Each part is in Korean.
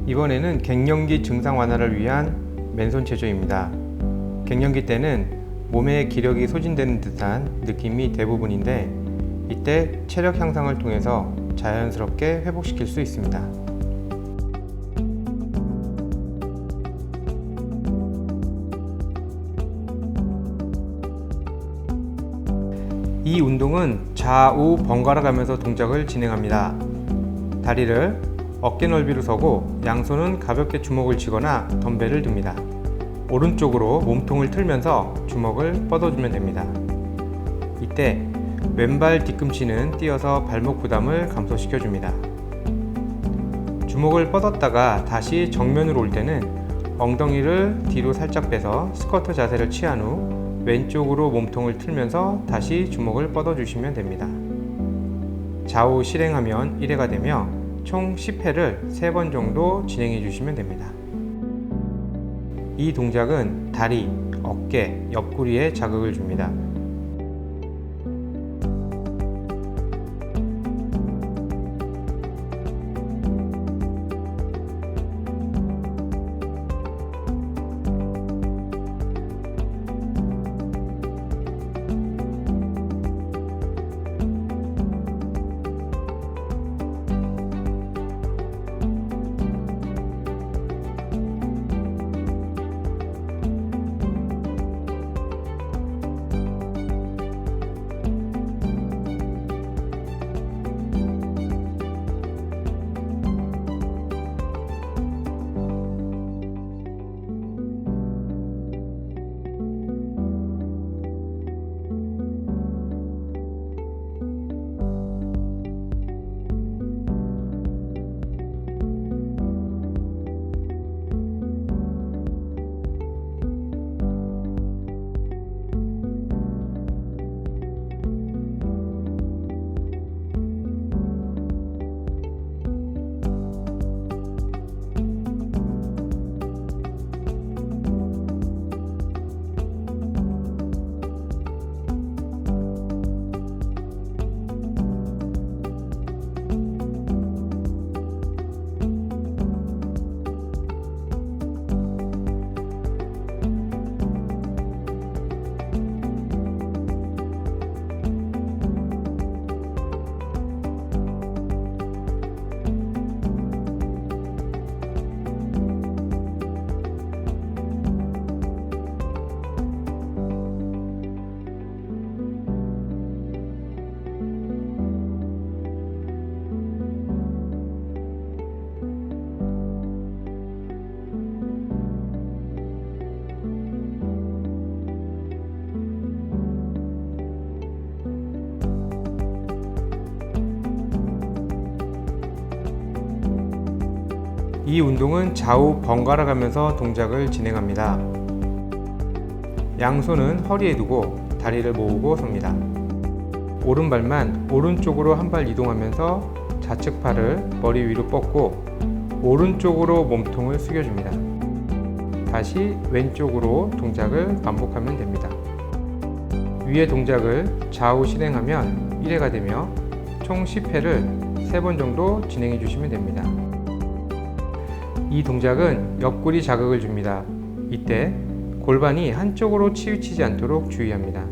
이번에는 갱년기 증상 완화를 위한 맨손 체조입니다. 갱년기 때는 몸의 기력이 소진되는 듯한 느낌이 대부분인데 이때 체력 향상을 통해서 자연스럽게 회복시킬 수 있습니다. 이 운동은 좌우 번갈아 가면서 동작을 진행합니다. 다리를 어깨 넓이로 서고 양손은 가볍게 주먹을 쥐거나 덤벨을 듭니다. 오른쪽으로 몸통을 틀면서 주먹을 뻗어주면 됩니다. 이때 왼발 뒤꿈치는 띄어서 발목 부담을 감소시켜줍니다. 주먹을 뻗었다가 다시 정면으로 올 때는 엉덩이를 뒤로 살짝 빼서 스쿼트 자세를 취한 후 왼쪽으로 몸통을 틀면서 다시 주먹을 뻗어주시면 됩니다. 좌우 실행하면 1회가 되며 총 10회를 3번 정도 진행해 주시면 됩니다. 이 동작은 다리, 어깨, 옆구리에 자극을 줍니다. 이 운동은 좌우 번갈아 가면서 동작을 진행합니다. 양손은 허리에 두고 다리를 모으고 섭니다. 오른발만 오른쪽으로 한 발 이동하면서 좌측 팔을 머리 위로 뻗고 오른쪽으로 몸통을 숙여줍니다. 다시 왼쪽으로 동작을 반복하면 됩니다. 위의 동작을 좌우 실행하면 1회가 되며 총 10회를 3번 정도 진행해 주시면 됩니다. 이 동작은 옆구리 자극을 줍니다. 이때 골반이 한쪽으로 치우치지 않도록 주의합니다.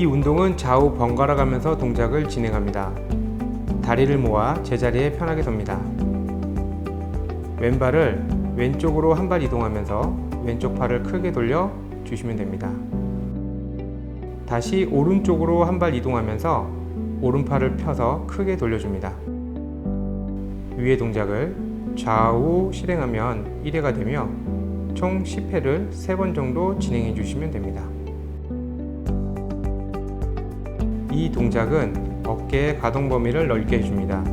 이 운동은 좌우 번갈아 가면서 동작을 진행합니다. 다리를 모아 제자리에 편하게 섭니다. 왼발을 왼쪽으로 한 발 이동하면서 왼쪽 팔을 크게 돌려 주시면 됩니다. 다시 오른쪽으로 한 발 이동하면서 오른팔을 펴서 크게 돌려줍니다. 위의 동작을 좌우 실행하면 1회가 되며 총 10회를 3번 정도 진행해 주시면 됩니다. 이 동작은 어깨의 가동 범위를 넓게 해줍니다.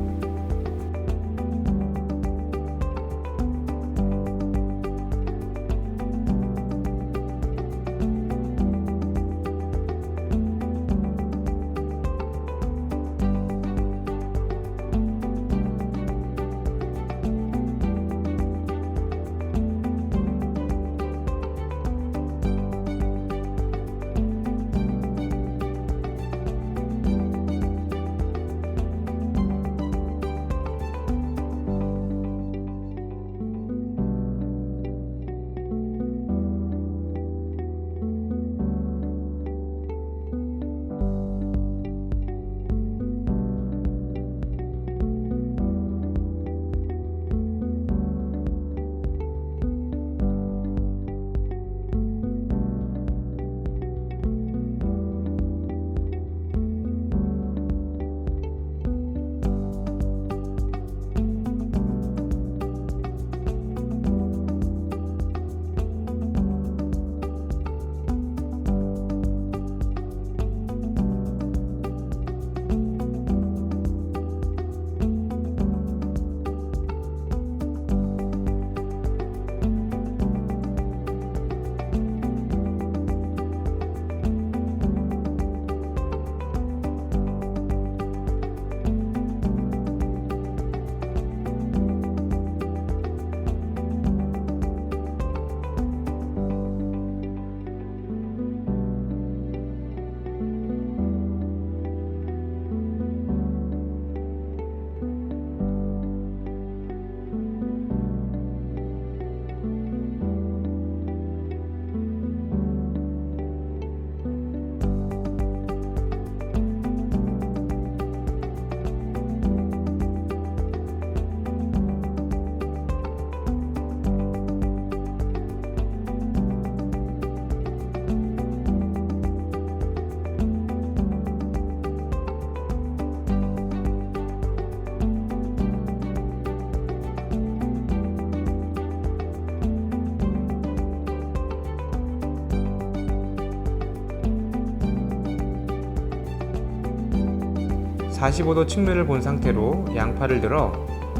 (45도) 측면을 본 상태로 양팔을 들어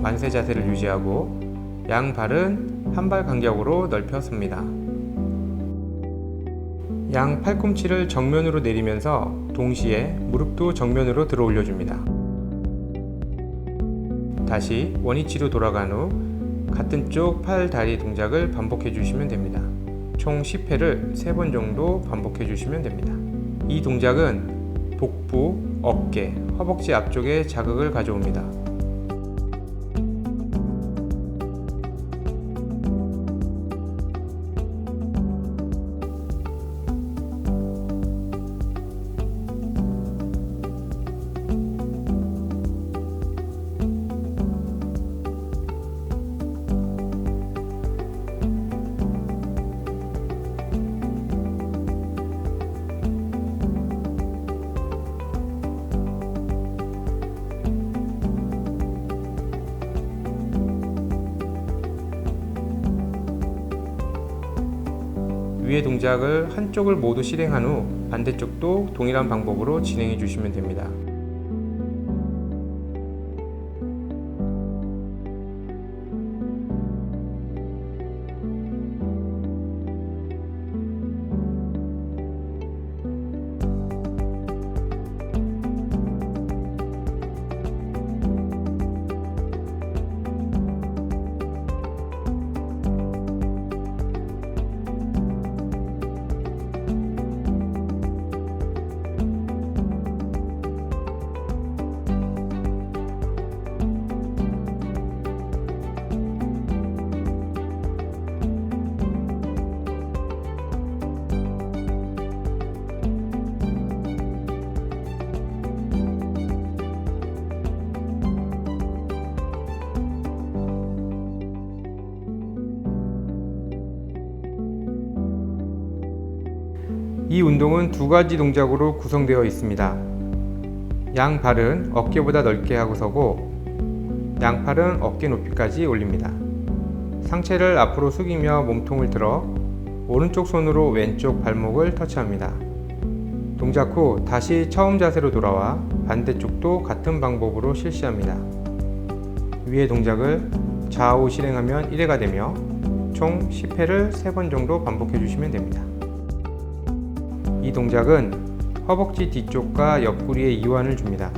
만세 자세를 유지하고 양발은 한 발 간격으로 넓혀 섭니다. 양 팔꿈치를 정면으로 내리면서 동시에 무릎도 정면으로 들어 올려줍니다. 다시 원위치로 돌아간 후 같은 쪽 팔, 다리 동작을 반복해 주시면 됩니다. 총 10회를 3번 정도 반복해 주시면 됩니다. 이 동작은 복부, 어깨, 허벅지 앞쪽에 자극을 가져옵니다. 위의 동작을 한쪽을 모두 실행한 후 반대쪽도 동일한 방법으로 진행해 주시면 됩니다. 이 운동은 두 가지 동작으로 구성되어 있습니다. 양발은 어깨보다 넓게 하고 서고 양팔은 어깨 높이까지 올립니다. 상체를 앞으로 숙이며 몸통을 들어 오른쪽 손으로 왼쪽 발목을 터치합니다. 동작 후 다시 처음 자세로 돌아와 반대쪽도 같은 방법으로 실시합니다. 위의 동작을 좌우 실행하면 1회가 되며 총 10회를 3번 정도 반복해 주시면 됩니다. 이 동작은 허벅지 뒤쪽과 옆구리에 이완을 줍니다.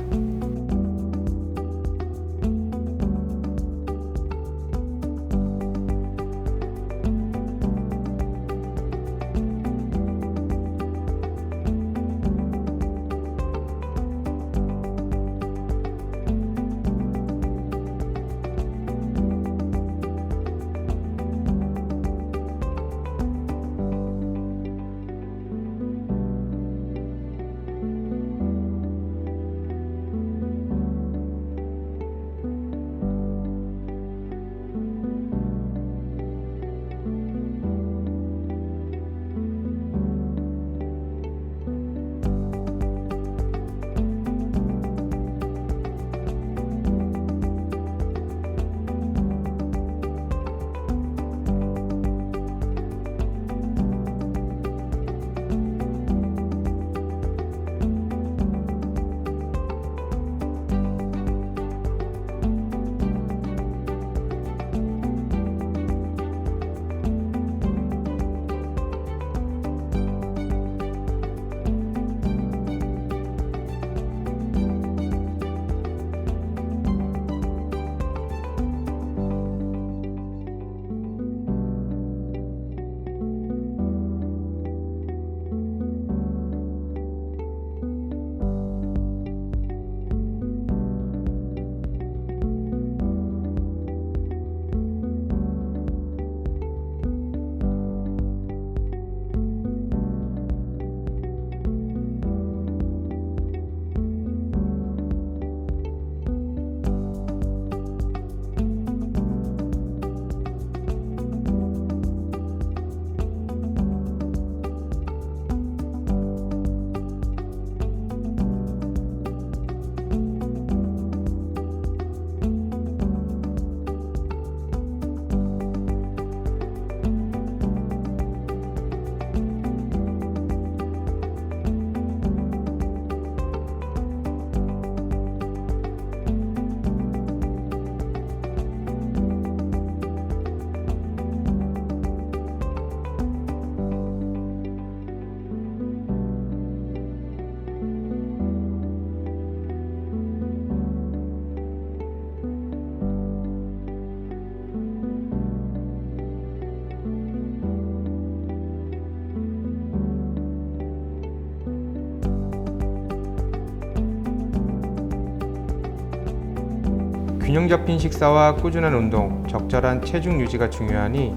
균형 잡힌 식사와 꾸준한 운동, 적절한 체중 유지가 중요하니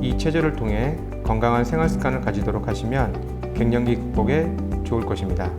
이 체조를 통해 건강한 생활 습관을 가지도록 하시면 갱년기 극복에 좋을 것입니다.